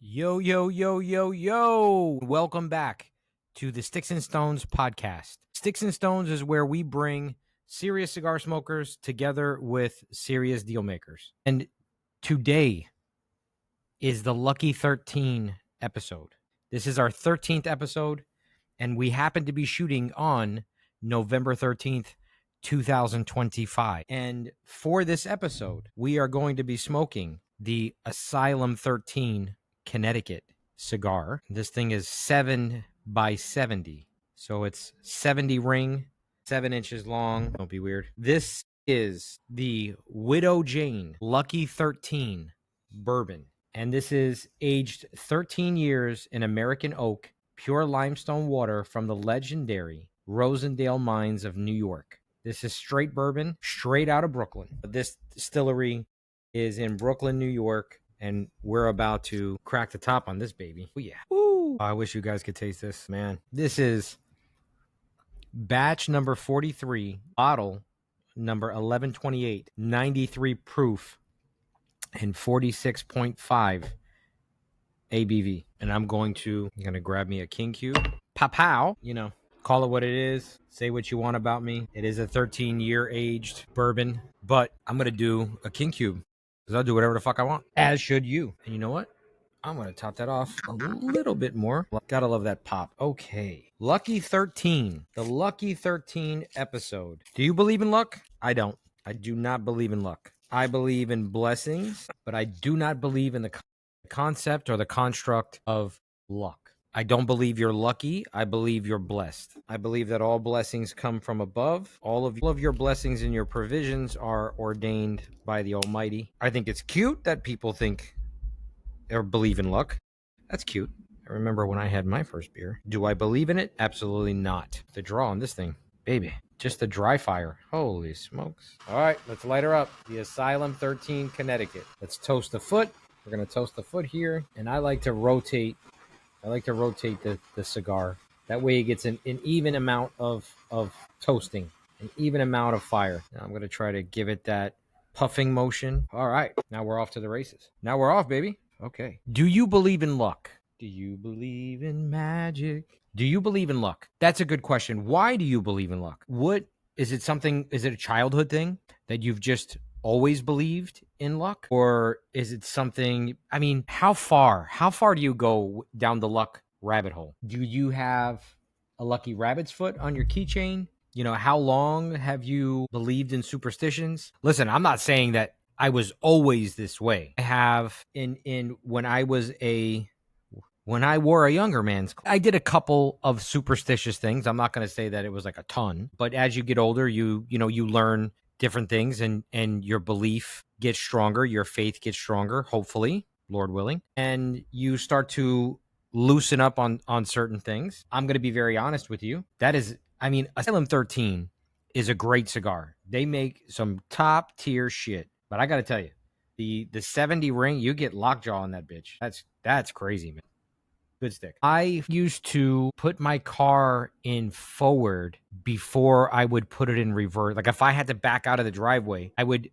Yo, yo, yo, yo, yo. Welcome back to the Sticks and Stones podcast. Sticks and Stones is where we bring serious cigar smokers together with serious deal makers. And today is the Lucky 13 episode. This is our 13th episode, and we happen to be shooting on November 13th, 2025. And for this episode, we are going to be smoking the Asylum 13 Connecticut cigar. This thing is 7 by 70. So it's 70 ring, 7 inches long. Don't be weird. This is the Widow Jane Lucky 13 bourbon. And this is aged 13 years in American oak, pure limestone water from the legendary Rosendale mines of New York. This is straight bourbon, straight out of Brooklyn. This distillery is in Brooklyn, New York, and we're about to crack the top on this baby. Oh, yeah. Woo! I wish you guys could taste this, man. This is batch number 43, bottle number 1128, 93 proof, and 46.5 ABV. And I'm gonna grab me a King Cube. Pow. Call it what it is. Say what you want about me. It is a 13-year aged bourbon, but I'm gonna do a King Cube because I'll do whatever the fuck I want, as should you. And you know what? I'm gonna top that off a little bit more. Gotta love that pop. Okay. Lucky 13. The Lucky 13 episode. Do you believe in luck? I don't. I do not believe in luck. I believe in blessings, but I do not believe in the concept or the construct of luck. I don't believe you're lucky. I believe you're blessed. I believe that all blessings come from above. All of your blessings and your provisions are ordained by the Almighty. I think it's cute that people think or believe in luck. That's cute. I remember when I had my first beer. Do I believe in it? Absolutely not. The draw on this thing, baby. Just the dry fire. Holy smokes. All right, let's light her up. The Asylum 13 Connecticut. Let's toast the foot. We're going to toast the foot here. And I like to rotate the cigar. That way it gets an even amount of toasting, an even amount of fire. Now I'm going to try to give it that puffing motion. All right, now we're off to the races. Now we're off, baby. Okay. Do you believe in luck? Do you believe in magic? Do you believe in luck? That's a good question. Why do you believe in luck? Is it a childhood thing that you've just always believed in luck? Or is it something, how far do you go down the luck rabbit hole? Do you have a lucky rabbit's foot on your keychain? How long have you believed in superstitions? Listen, I'm not saying that I was always this way. I have when I wore a younger man's clothes, I did a couple of superstitious things. I'm not going to say that it was like a ton, but as you get older, you learn different things and your belief gets stronger, your faith gets stronger, hopefully, Lord willing, and you start to loosen up on certain things. I'm going to be very honest with you. Asylum 13 is a great cigar. They make some top tier shit, but I got to tell you, the 70 ring, you get lockjaw on that bitch. That's crazy, man. Good stick. I used to put my car in forward before I would put it in reverse. Like if I had to back out of the driveway, I would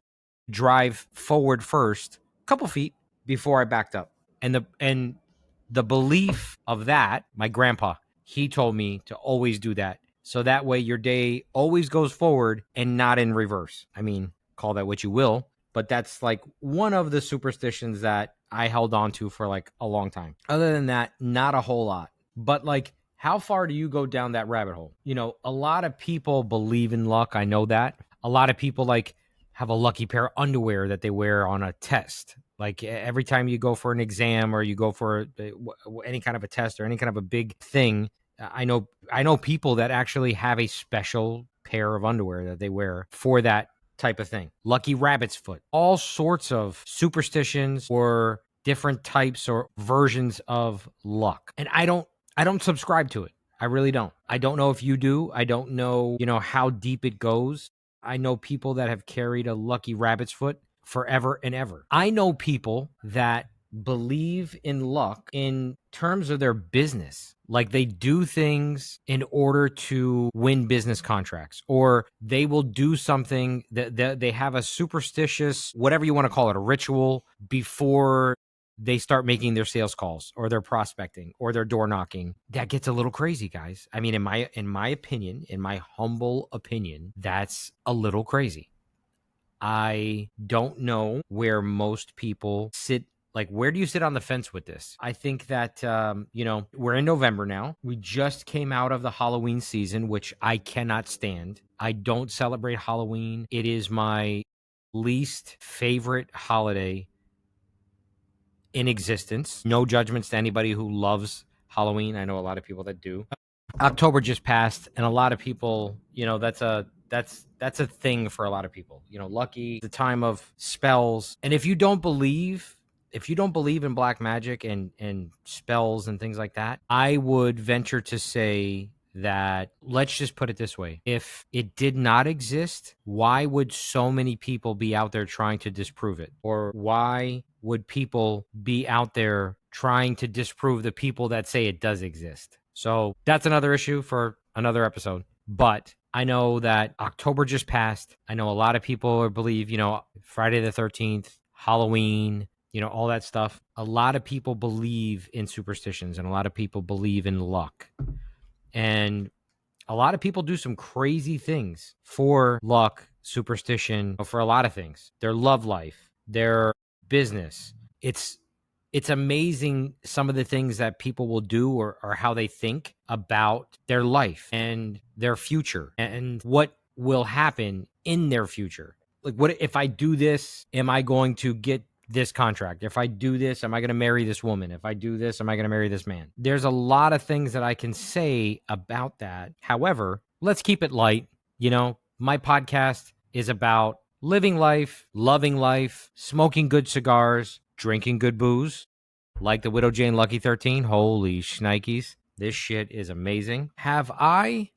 drive forward first, a couple feet before I backed up. And the belief of that, my grandpa, he told me to always do that. So that way your day always goes forward and not in reverse. Call that what you will, but that's like one of the superstitions that I held on to for like a long time. Other than that, not a whole lot. But like, how far do you go down that rabbit hole? A lot of people believe in luck. I know that. A lot of people like have a lucky pair of underwear that they wear on a test. Like every time you go for an exam or you go for any kind of a test or any kind of a big thing, I know people that actually have a special pair of underwear that they wear for that type of thing. Lucky rabbit's foot, all sorts of superstitions or different types or versions of luck. And I don't subscribe to it. I really don't. I don't know if you do. I don't know, how deep it goes. I know people that have carried a lucky rabbit's foot forever and ever. I know people that believe in luck in terms of their business. Like they do things in order to win business contracts, or they will do something that they have a superstitious, whatever you want to call it, a ritual before they start making their sales calls or their prospecting or their door knocking. That gets a little crazy, guys. I mean, in my opinion, in my humble opinion, that's a little crazy. I don't know where most people sit. Like, where do you sit on the fence with this? I think that, we're in November now. We just came out of the Halloween season, which I cannot stand. I don't celebrate Halloween. It is my least favorite holiday in existence. No judgments to anybody who loves Halloween. I know a lot of people that do. October just passed, and a lot of people, that's a thing for a lot of people. Lucky, the time of spells. And if you don't believe in black magic and spells and things like that, I would venture to say that, let's just put it this way. If it did not exist, why would so many people be out there trying to disprove it? Or why would people be out there trying to disprove the people that say it does exist? So that's another issue for another episode. But I know that October just passed. I know a lot of people believe, Friday the 13th, Halloween, all that stuff. A lot of people believe in superstitions, and a lot of people believe in luck. And a lot of people do some crazy things for luck, superstition, for a lot of things. Their love life, their business. It's amazing some of the things that people will do or how they think about their life and their future and what will happen in their future. Like, what if I do this, am I going to get this contract? If I do this, am I going to marry this woman? If I do this, am I going to marry this man? There's a lot of things that I can say about that. However, let's keep it light. My podcast is about living life, loving life, smoking good cigars, drinking good booze, like the Widow Jane Lucky 13. Holy shnikes. This shit is amazing. Have I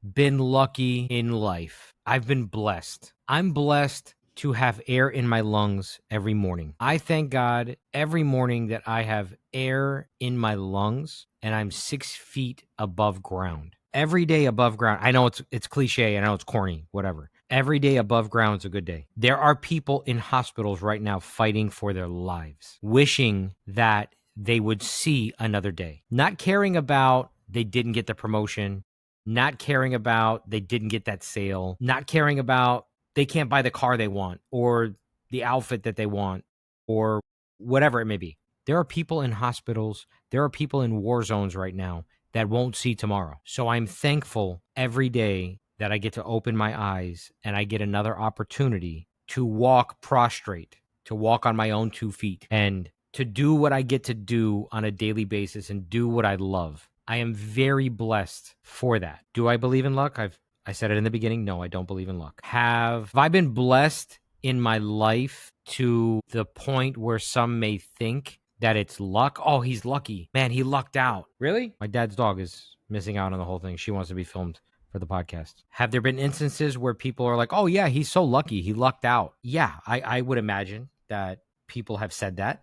been lucky in life? I've been blessed. I'm blessed to have air in my lungs every morning. I thank God every morning that I have air in my lungs and I'm 6 feet above ground. Every day above ground. I know it's cliche. I know it's corny, whatever. Every day above ground is a good day. There are people in hospitals right now fighting for their lives, wishing that they would see another day, not caring about they didn't get the promotion, not caring about they didn't get that sale, not caring about they can't buy the car they want or the outfit that they want or whatever it may be. There are people in hospitals. There are people in war zones right now that won't see tomorrow. So I'm thankful every day that I get to open my eyes and I get another opportunity to walk prostrate, to walk on my own 2 feet, and to do what I get to do on a daily basis and do what I love. I am very blessed for that. Do I believe in luck? I said it in the beginning. No, I don't believe in luck. Have I been blessed in my life to the point where some may think that it's luck? Oh, he's lucky. Man, he lucked out. Really? My dad's dog is missing out on the whole thing. She wants to be filmed for the podcast. Have there been instances where people are like, oh yeah, he's so lucky, he lucked out? Yeah, I would imagine that people have said that.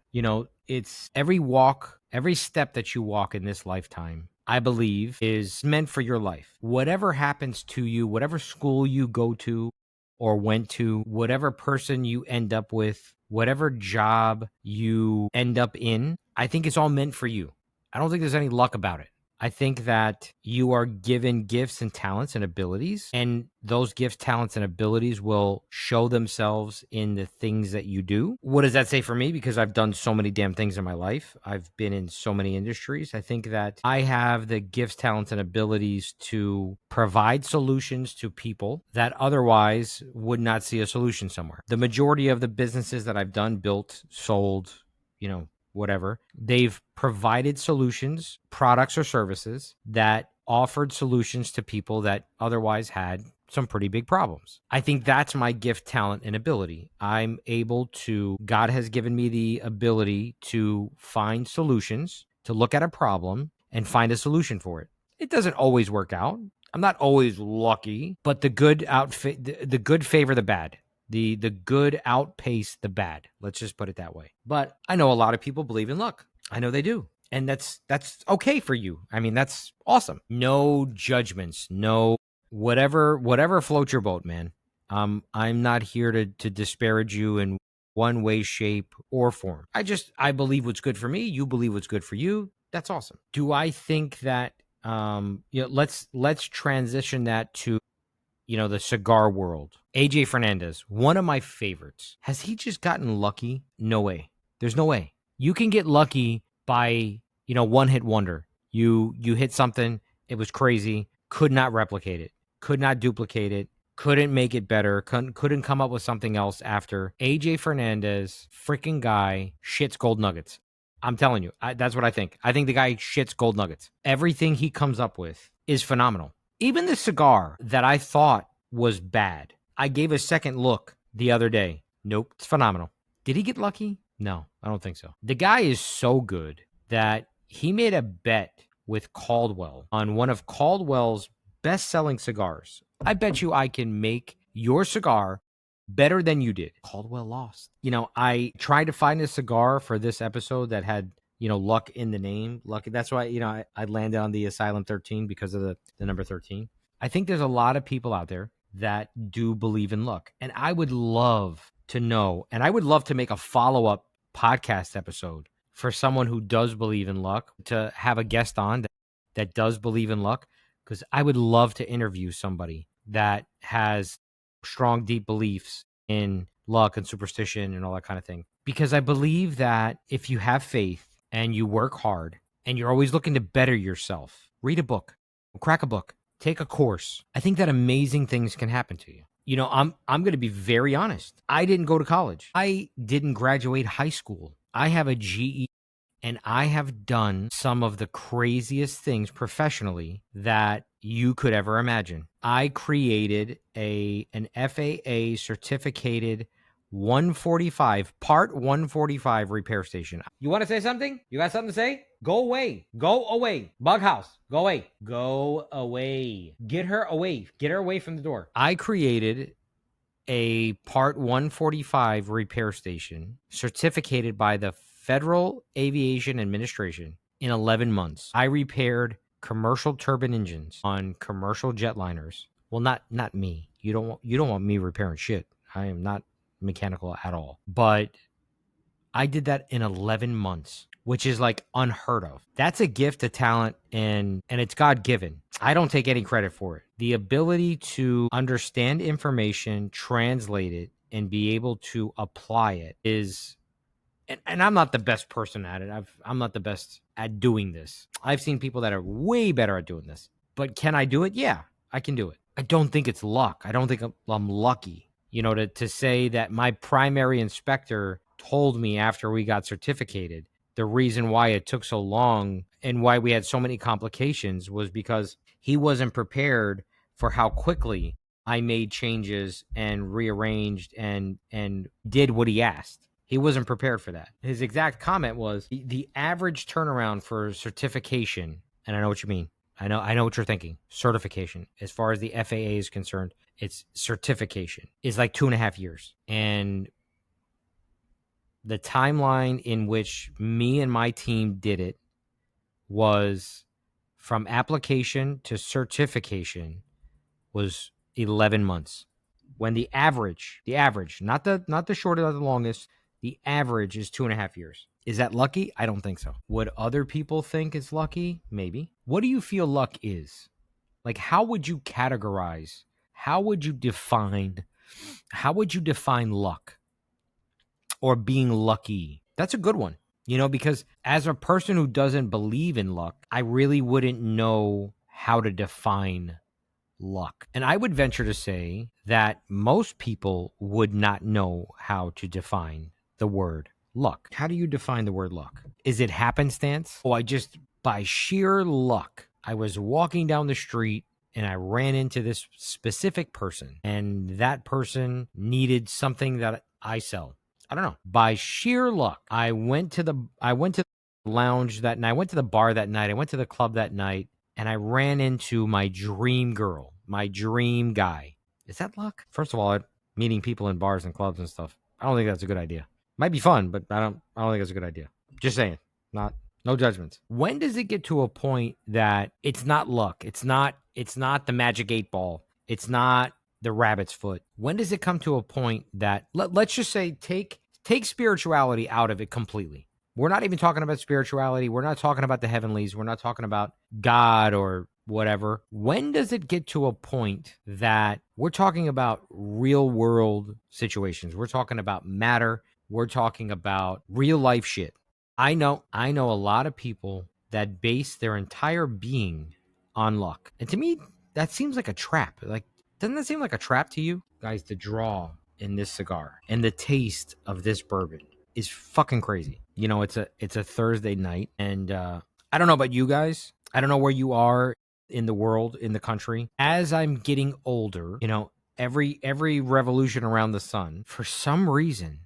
It's every walk, every step that you walk in this lifetime, I believe, is meant for your life. Whatever happens to you, whatever school you go to or went to, whatever person you end up with, whatever job you end up in, I think it's all meant for you. I don't think there's any luck about it. I think that you are given gifts and talents and abilities, and those gifts, talents, and abilities will show themselves in the things that you do. What does that say for me? Because I've done so many damn things in my life. I've been in so many industries. I think that I have the gifts, talents, and abilities to provide solutions to people that otherwise would not see a solution somewhere. The majority of the businesses that I've done, built, sold, whatever, they've provided solutions, products or services that offered solutions to people that otherwise had some pretty big problems. I think that's my gift, talent, and ability. God has given me the ability to find solutions, to look at a problem and find a solution for it. It doesn't always work out. I'm not always lucky, but the good favor the bad. The good outpace the bad. Let's just put it that way. But I know a lot of people believe in luck. I know they do. And that's okay for you. I mean, that's awesome. No judgments. No whatever floats your boat, man. I'm not here to disparage you in one way, shape, or form. I believe what's good for me. You believe what's good for you. That's awesome. Do I think that, let's transition that to, the cigar world. AJ Fernandez, one of my favorites. Has he just gotten lucky? No way. There's no way. You can get lucky by, one hit wonder. You hit something, it was crazy, could not replicate it, could not duplicate it, couldn't make it better, couldn't come up with something else after. AJ Fernandez, freaking guy, shits gold nuggets. I'm telling you, that's what I think. I think the guy shits gold nuggets. Everything he comes up with is phenomenal. Even the cigar that I thought was bad, I gave a second look the other day. Nope, it's phenomenal. Did he get lucky? No, I don't think so. The guy is so good that he made a bet with Caldwell on one of Caldwell's best-selling cigars. I bet you I can make your cigar better than you did. Caldwell lost. I tried to find a cigar for this episode that had, luck in the name. Lucky. That's why, I landed on the Asylum 13 because of the number 13. I think there's a lot of people out there that do believe in luck. And I would love to know, and I would love to make a follow-up podcast episode for someone who does believe in luck, to have a guest on that does believe in luck, because I would love to interview somebody that has strong, deep beliefs in luck and superstition and all that kind of thing. Because I believe that if you have faith and you work hard and you're always looking to better yourself, read a book, crack a book, take a course, I think that amazing things can happen to you. I'm going to be very honest. I didn't go to college. I didn't graduate high school. I have a GED, and I have done some of the craziest things professionally that you could ever imagine. I created an FAA certificated 145, part 145 repair station. You want to say something? You got something to say? Go away. Go away. Bughouse. Go away. Go away. Get her away. Get her away from the door. I created a part 145 repair station certificated by the Federal Aviation Administration in 11 months. I repaired commercial turbine engines on commercial jetliners. Well, not me. You don't want me repairing shit. I am not mechanical at all. But I did that in 11 months, which is like unheard of. That's a gift, a talent, and it's God-given. I don't take any credit for it. The ability to understand information, translate it, and be able to apply it is, and I'm not the best person at it. I'm not the best at doing this. I've seen people that are way better at doing this. But can I do it? Yeah, I can do it. I don't think it's luck. I don't think I'm lucky. To say that my primary inspector told me after we got certificated, the reason why it took so long and why we had so many complications was because he wasn't prepared for how quickly I made changes and rearranged and did what he asked. He wasn't prepared for that. His exact comment was the average turnaround for certification, and I know what you mean. I know what you're thinking. Certification, as far as the FAA is concerned, it's certification, is like 2.5 years. And the timeline in which me and my team did it was from application to certification was 11 months. When the average, not the shortest or the longest, the average is 2.5 years. Is that lucky? I don't think so. Would other people think it's lucky? Maybe. What do you feel luck is? Like, how would you categorize? How would you define luck or being lucky? That's a good one. Because as a person who doesn't believe in luck, I really wouldn't know how to define luck. And I would venture to say that most people would not know how to define the word luck. How do you define the word luck? Is it happenstance? By sheer luck, I was walking down the street and I ran into this specific person, and that person needed something that I sell. I don't know. By sheer luck, I went to the lounge that night. I went to the bar that night. I went to the club that night, and I ran into my dream girl, my dream guy. Is that luck? First of all, meeting people in bars and clubs and stuff, I don't think that's a good idea. Might be fun, but I don't think that's a good idea. Just saying. No judgments. When does it get to a point that it's not luck? It's not the magic 8-ball. It's not the rabbit's foot. When does it come to a point that let's just say take Take spirituality out of it completely. We're not even talking about spirituality. We're not talking about the heavenlies. We're not talking about God or whatever. When does it get to a point that we're talking about real world situations? We're talking about matter. We're talking about real life shit. I know a lot of people that base their entire being on luck. And to me, that seems like a trap. Like, doesn't that seem like a trap to you? Guys, the draw in this cigar and the taste of this bourbon is fucking crazy. You know, it's a Thursday night, and I don't know about you guys. I don't know where you are in the world, in the country. As I'm getting older, you know, every revolution around the sun, for some reason,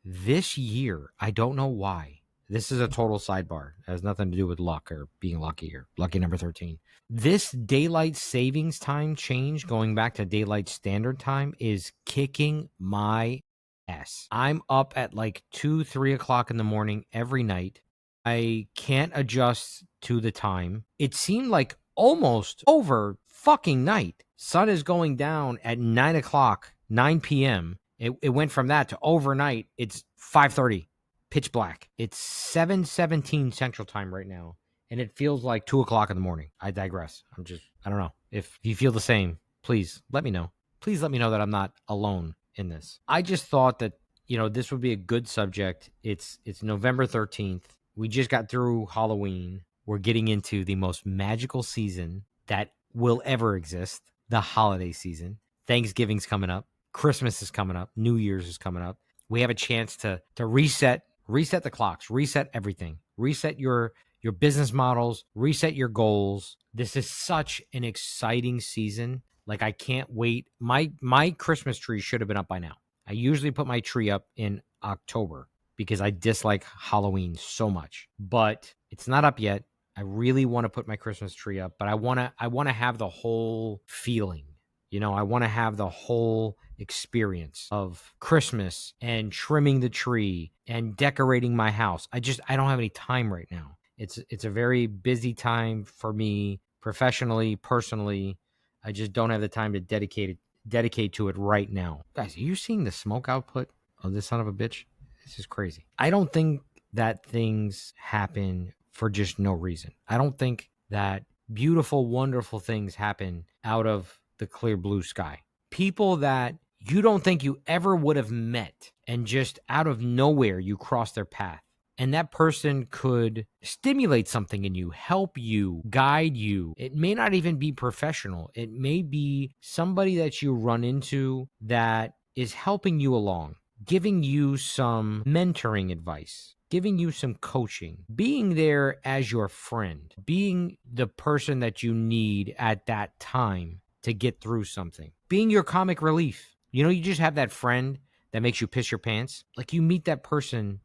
this year, I don't know why. This is a total sidebar. It has nothing to do with luck or being lucky or lucky number 13. This daylight savings time change going back to daylight standard time is kicking my ass. I'm up at like 2, 3 o'clock in the morning every night. I can't adjust to the time. It seemed like almost over fucking night. Sun is going down at 9 o'clock, 9 p.m. It went from that to overnight. It's 5:30, pitch black. It's 7:17 Central Time right now, and it feels like 2 o'clock in the morning. I digress. I don't know. If you feel the same, please let me know. Please let me know that I'm not alone in this. I just thought that, you know, this would be a good subject. It's November 13th. We just got through Halloween. We're getting into the most magical season that will ever exist, the holiday season. Thanksgiving's coming up. Christmas is coming up. New Year's is coming up. We have a chance to reset the clocks, reset everything, reset your business models, reset your goals. This is such an exciting season. Like, I can't wait. My Christmas tree should have been up by now. I usually put my tree up in October because I dislike Halloween so much, but it's not up yet. I really want to put my Christmas tree up, but I want to have the whole feeling. You know, I want to have the whole experience of Christmas and trimming the tree and decorating my house. I don't have any time right now. It's a very busy time for me professionally, personally. I just don't have the time to dedicate to it right now. Guys, are you seeing the smoke output of this son of a bitch? This is crazy. I don't think that things happen for just no reason. I don't think that beautiful, wonderful things happen out of the clear blue sky. People that you don't think you ever would have met, and just out of nowhere you cross their path. And that person could stimulate something in you, help you, guide you. It may not even be professional. It may be somebody that you run into that is helping you along, giving you some mentoring advice, giving you some coaching, being there as your friend, being the person that you need at that time to get through something, being your comic relief. You know, you just have that friend that makes you piss your pants. Like, you meet that person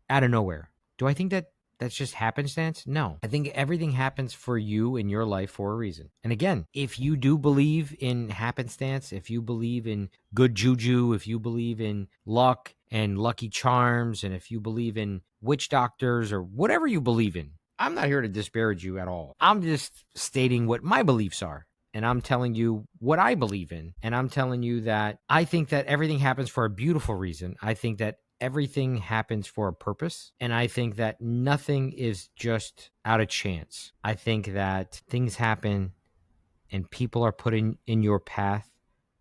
out of nowhere. Do I think that that's just happenstance? No. I think everything happens for you in your life for a reason. And again, if you do believe in happenstance, if you believe in good juju, if you believe in luck and lucky charms, and if you believe in witch doctors or whatever you believe in, I'm not here to disparage you at all. I'm just stating what my beliefs are. And I'm telling you what I believe in. And I'm telling you that I think that everything happens for a beautiful reason. I think that everything happens for a purpose. And I think that nothing is just out of chance. I think that things happen and people are put in your path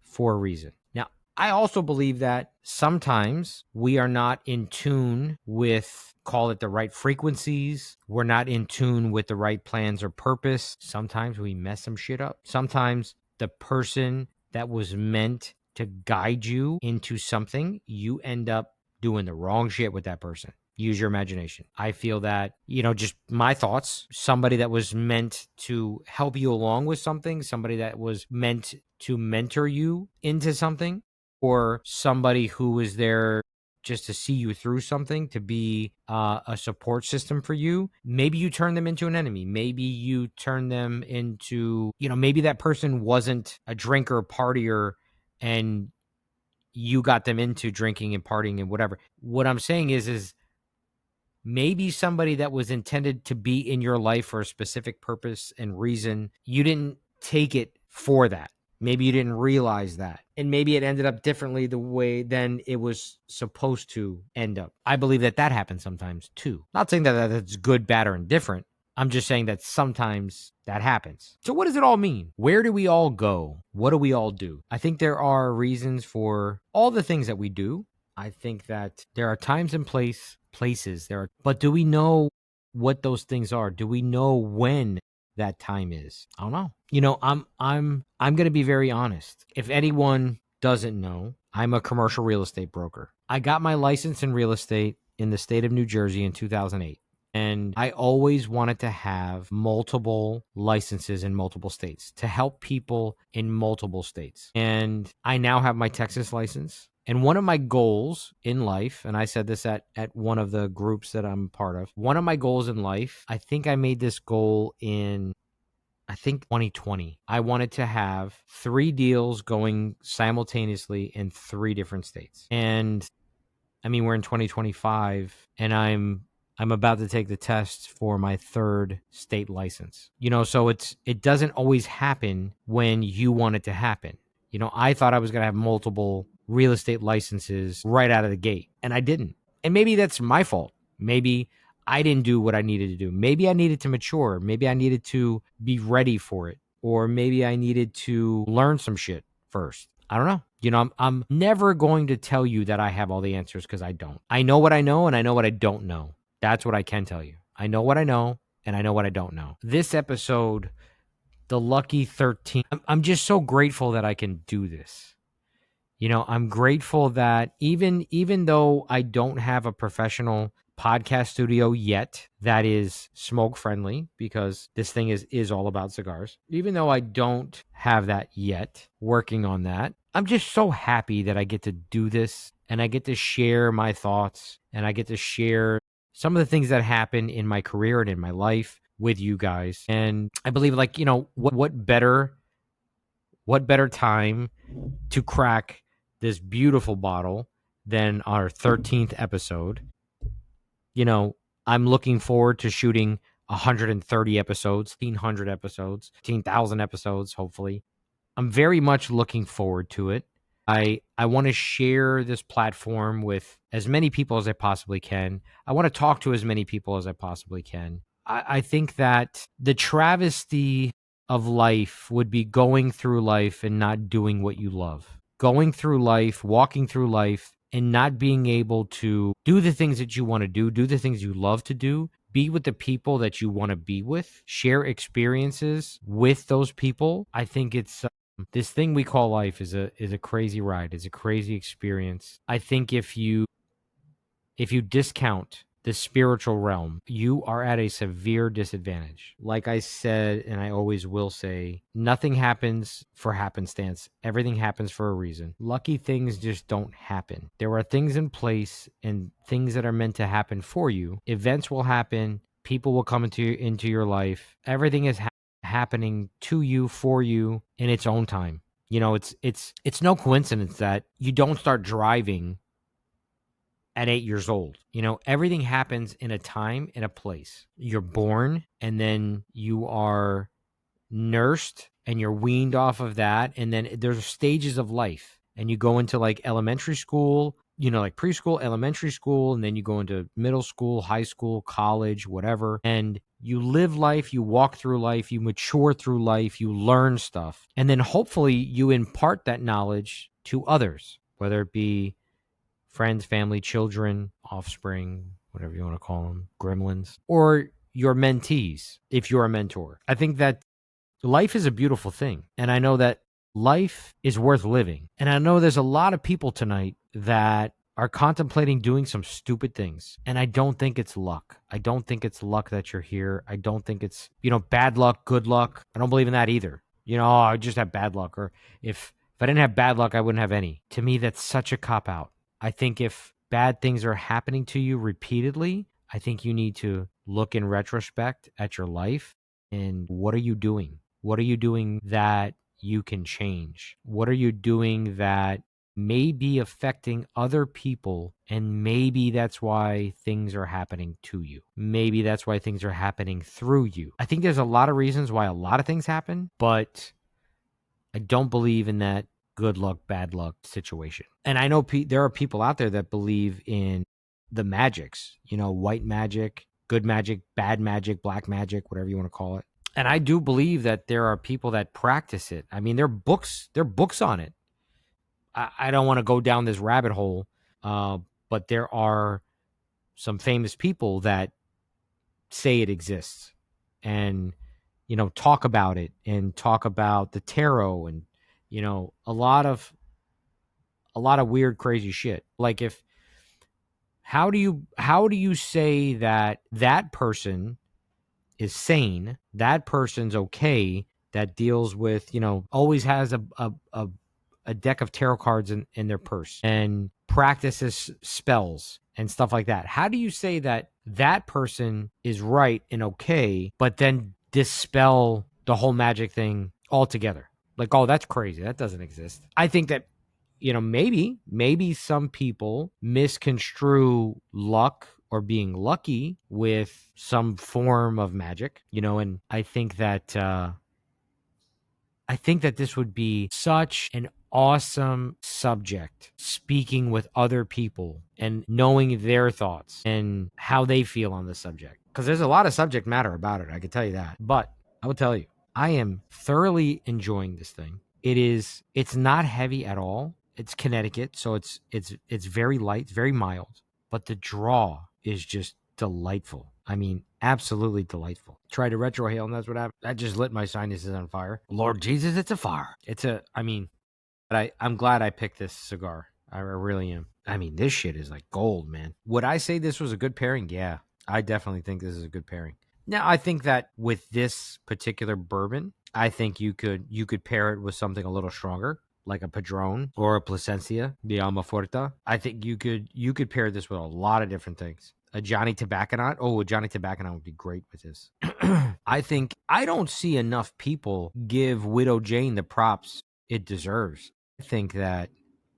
for a reason. Now, I also believe that sometimes we are not in tune with, call it, the right frequencies. We're not in tune with the right plans or purpose. Sometimes we mess some shit up. Sometimes the person that was meant to guide you into something, you end up doing the wrong shit with that person. Use your imagination. I feel that, you know, just my thoughts, somebody that was meant to help you along with something, somebody that was meant to mentor you into something, or somebody who was there just to see you through something, to be a support system for you. Maybe you turn them into an enemy. Maybe you turn them into, you know, maybe that person wasn't a drinker, partier, and you got them into drinking and partying and whatever. What I'm saying is maybe somebody that was intended to be in your life for a specific purpose and reason, you didn't take it for that. Maybe you didn't realize that. And maybe it ended up differently the way than it was supposed to end up. I believe that that happens sometimes too. Not saying that that's good, bad, or indifferent. I'm just saying that sometimes that happens. So what does it all mean? Where do we all go? What do we all do? I think there are reasons for all the things that we do. I think that there are times and places there are, but do we know what those things are? Do we know when that time is? I don't know. I'm going to be very honest. If anyone doesn't know, I'm a commercial real estate broker. I got my license in real estate in the state of New Jersey in 2008. And I always wanted to have multiple licenses in multiple states to help people in multiple states. And I now have my Texas license. And one of my goals in life, and I said this at one of the groups that I'm part of, one of my goals in life, I think I made this goal in 2020. I wanted to have 3 deals going simultaneously in 3 different states. And I mean, we're in 2025 and I'm about to take the test for my 3rd state license. So it doesn't always happen when you want it to happen. I thought I was going to have multiple real estate licenses right out of the gate, and I didn't. And maybe that's my fault. Maybe I didn't do what I needed to do. Maybe I needed to mature. Maybe I needed to be ready for it. Or maybe I needed to learn some shit first. I don't know. I'm never going to tell you that I have all the answers because I don't. I know what I know and I know what I don't know. That's what I can tell you. I know what I know and I know what I don't know. This episode, the Lucky 13, I'm just so grateful that I can do this. I'm grateful that even though I don't have a professional podcast studio yet that is smoke friendly, because this thing is all about cigars. Even though I don't have that yet, working on that, I'm just so happy that I get to do this and I get to share my thoughts and I get to share some of the things that happen in my career and in my life with you guys. And I believe what better time to crack this beautiful bottle than our 13th episode. I'm looking forward to shooting 130 episodes, 1,500 episodes, 15,000 episodes, hopefully. I'm very much looking forward to it. I want to share this platform with as many people as I possibly can. I want to talk to as many people as I possibly can. I think that the travesty of life would be going through life and not doing what you love. Going through life, walking through life, and not being able to do the things that you want to do the things you love to do, be with the people that you want to be with, share experiences with those people. I think it's this thing we call life is a crazy ride, is a crazy experience. I think if you discount the spiritual realm, you are at a severe disadvantage. Like I said, and I always will say, nothing happens for happenstance. Everything happens for a reason. Lucky things just don't happen. There are things in place and things that are meant to happen for you. Events will happen. People will come into your life. Everything is happening to you, for you, in its own time. It's no coincidence that you don't start driving at 8 years old. Everything happens in a time, in a place. You're born and then you are nursed and you're weaned off of that. And then there's stages of life and you go into like elementary school, like preschool, elementary school, and then you go into middle school, high school, college, whatever. And you live life, you walk through life, you mature through life, you learn stuff. And then hopefully you impart that knowledge to others, whether it be friends, family, children, offspring, whatever you want to call them, gremlins, or your mentees, if you're a mentor. I think that life is a beautiful thing. And I know that life is worth living. And I know there's a lot of people tonight that are contemplating doing some stupid things. And I don't think it's luck. I don't think it's luck that you're here. I don't think it's, bad luck, good luck. I don't believe in that either. I just have bad luck. Or if I didn't have bad luck, I wouldn't have any. To me, that's such a cop-out. I think if bad things are happening to you repeatedly, I think you need to look in retrospect at your life and what are you doing? What are you doing that you can change? What are you doing that may be affecting other people? And maybe that's why things are happening to you. Maybe that's why things are happening through you. I think there's a lot of reasons why a lot of things happen, but I don't believe in that good luck, bad luck situation. And I know there are people out there that believe in the magics, white magic, good magic, bad magic, black magic, whatever you want to call it. And I do believe that there are people that practice it. I mean, there are books on it. I don't want to go down this rabbit hole, but there are some famous people that say it exists and talk about it and talk about the tarot and a lot of weird crazy shit. Like, if how do you say that person is sane, that person's okay, that deals with, always has a deck of tarot cards in their purse and practices spells and stuff like that? How do you say that person is right and okay, but then dispel the whole magic thing altogether? Like, oh, that's crazy. That doesn't exist. I think that, maybe some people misconstrue luck or being lucky with some form of magic, and I think that this would be such an awesome subject, speaking with other people and knowing their thoughts and how they feel on the subject. Because there's a lot of subject matter about it, I can tell you that. But I will tell you, I am thoroughly enjoying this thing. It's not heavy at all. It's Connecticut, so it's very light, it's very mild, but the draw is just delightful. I mean, absolutely delightful. Tried to retrohale, and that's what happened. That just lit my sinuses on fire. Lord Jesus, it's a fire. But I'm glad I picked this cigar. I really am. I mean, this shit is like gold, man. Would I say this was a good pairing? Yeah, I definitely think this is a good pairing. Now, I think that with this particular bourbon, I think you could pair it with something a little stronger, like a Padron or a Plasencia de Almafuerte. I think you could pair this with a lot of different things. A Johnny Tobacconat. Oh, a Johnny Tobacconat would be great with this. I don't see enough people give Widow Jane the props it deserves. I think that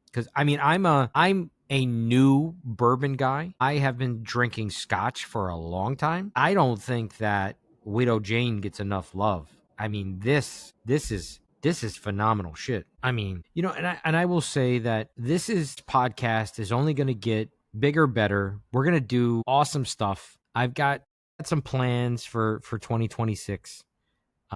because I'm a new bourbon guy. I have been drinking scotch for a long time. I don't think that Widow Jane gets enough love. I mean, this is phenomenal shit. I mean, and I will say that this podcast is only going to get bigger, better. We're going to do awesome stuff. I've got some plans for 2026.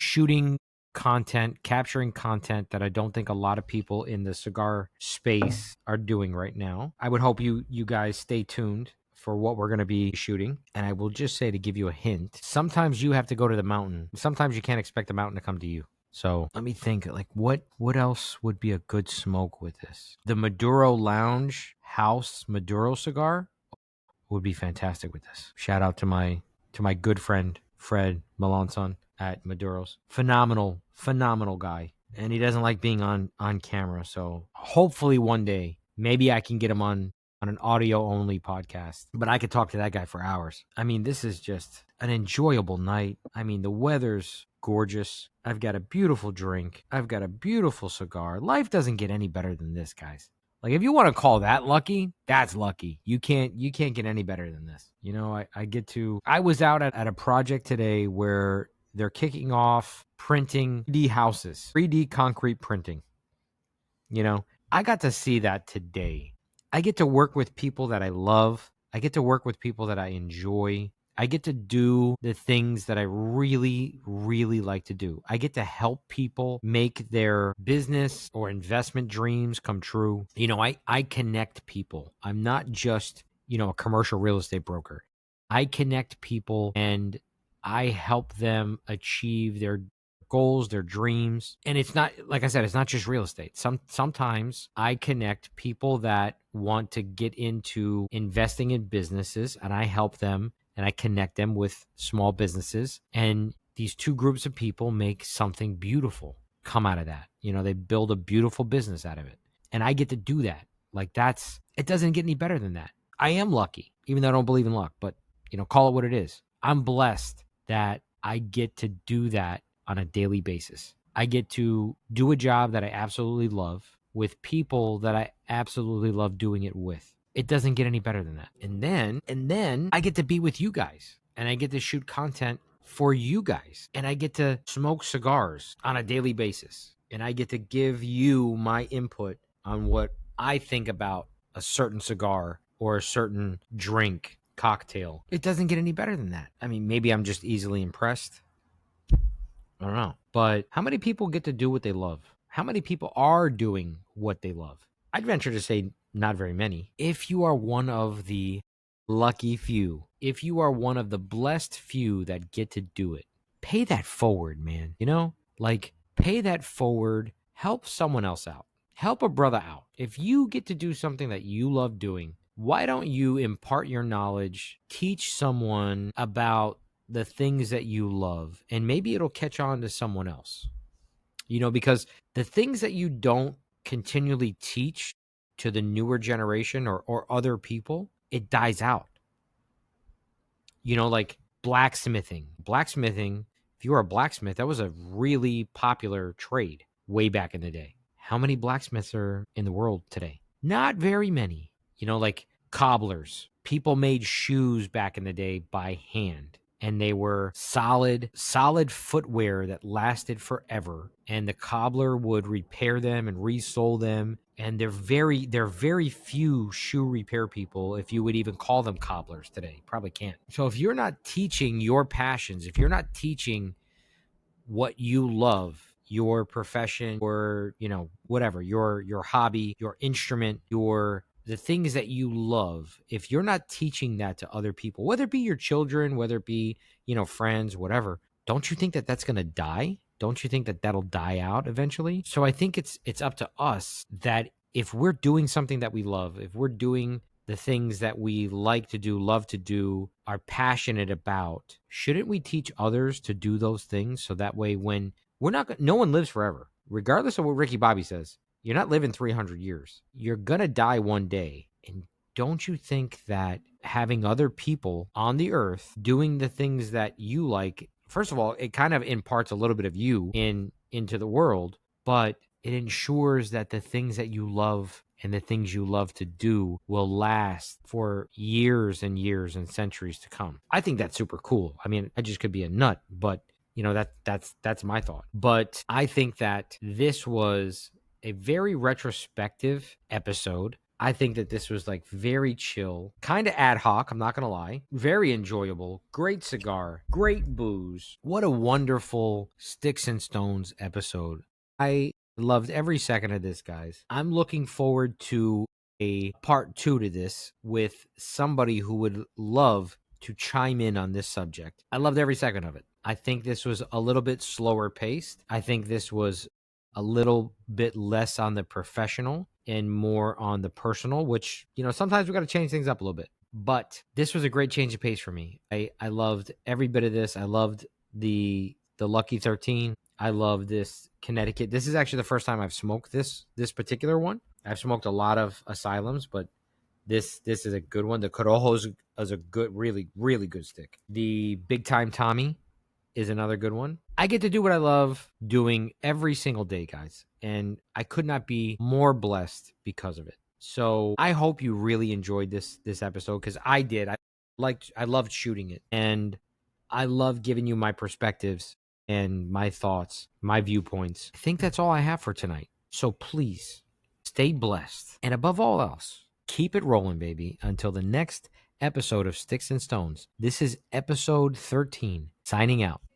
Shooting content, capturing content that I don't think a lot of people in the cigar space are doing right now. I would hope you guys stay tuned for what we're going to be shooting. And I will just say, to give you a hint, sometimes you have to go to the mountain. Sometimes you can't expect the mountain to come to you. So let me think, like, what else would be a good smoke with this? The Maduro Lounge House Maduro cigar would be fantastic with this. Shout out to my good friend Fred Melanson at Maduro's. Phenomenal guy. And he doesn't like being on camera. So hopefully one day, maybe I can get him on an audio only podcast. But I could talk to that guy for hours. I mean, this is just an enjoyable night. I mean, the weather's gorgeous. I've got a beautiful drink. I've got a beautiful cigar. Life doesn't get any better than this, guys. Like, if you want to call that lucky, that's lucky. You can't get any better than this. I was out at a project today where they're kicking off printing 3D houses, 3D concrete printing. I got to see that today. I get to work with people that I love. I get to work with people that I enjoy. I get to do the things that I really, really like to do. I get to help people make their business or investment dreams come true. I connect people. I'm not just, a commercial real estate broker. I connect people and I help them achieve their goals, their dreams. And it's not, like I said, it's not just real estate. Sometimes I connect people that want to get into investing in businesses, and I help them and I connect them with small businesses. And these two groups of people make something beautiful come out of that. They build a beautiful business out of it. And I get to do that. Like, it doesn't get any better than that. I am lucky, even though I don't believe in luck, but call it what it is. I'm blessed that I get to do that on a daily basis. I get to do a job that I absolutely love with people that I absolutely love doing it with. It doesn't get any better than that. And then I get to be with you guys, and I get to shoot content for you guys, and I get to smoke cigars on a daily basis. and I get to give you my input on what I think about a certain cigar or a certain drink, cocktail. It doesn't get any better than that. I mean, maybe I'm just easily impressed. I don't know. But how many people get to do what they love? How many people are doing what they love? I'd venture to say not very many. If you are one of the lucky few, if you are one of the blessed few that get to do it, pay that forward, man. You know, like pay that forward, help someone else out, help a brother out. If you get to do something that you love doing, why don't you impart your knowledge, teach someone about the things that you love, and maybe it'll catch on to someone else, you know, because the things that you don't continually teach to the newer generation or other people, it dies out. You know, like blacksmithing, if you were a blacksmith, that was a really popular trade way back in the day. How many blacksmiths are in the world today? Not very many. You know, like cobblers, people made shoes back in the day by hand, and they were solid footwear that lasted forever, and the cobbler would repair them and resole them. And they're very few shoe repair people, if you would even call them cobblers today. Probably can't. So if you're not teaching your passions, if you're not teaching what you love, your profession, or whatever, your hobby, your instrument, your the things that you love, if you're not teaching that to other people, whether it be your children, whether it be friends, whatever, don't you think that that's going to die? Don't you think that that'll die out eventually? So I think it's up to us, that if we're doing something that we love, if we're doing the things that we like to do, love to do, are passionate about, shouldn't we teach others to do those things? So that way, when no one lives forever, regardless of what Ricky Bobby says, you're not living 300 years. You're going to die one day. And don't you think that having other people on the earth doing the things that you like, first of all, it kind of imparts a little bit of you into the world, but it ensures that the things that you love and the things you love to do will last for years and years and centuries to come. I think that's super cool. I mean, I just could be a nut, but that's my thought. But I think that this was a very retrospective episode. I think that this was like very chill, kind of ad hoc, I'm not going to lie. Very enjoyable, great cigar, great booze. What a wonderful Sticks and Stones episode. I loved every second of this, guys. I'm looking forward to a part 2 to this with somebody who would love to chime in on this subject. I loved every second of it. I think this was a little bit slower paced. I think this was a little bit less on the professional and more on the personal, which, sometimes we got to change things up a little bit. But this was a great change of pace for me. I loved every bit of this. I loved the Lucky 13. I love this Connecticut. This is actually the first time I've smoked this particular one. I've smoked a lot of Asylums, but this is a good one. The Corojo is a good, really, really good stick. The Big Time Tommy is another good one. I get to do what I love doing every single day, guys, and I could not be more blessed because of it. So I hope you really enjoyed this episode, because I did. I loved shooting it, and I love giving you my perspectives and my thoughts, my viewpoints. I think that's all I have for tonight. So please stay blessed, and above all else, keep it rolling, baby, until the next episode of Sticks and Stones. This is episode 13, signing out.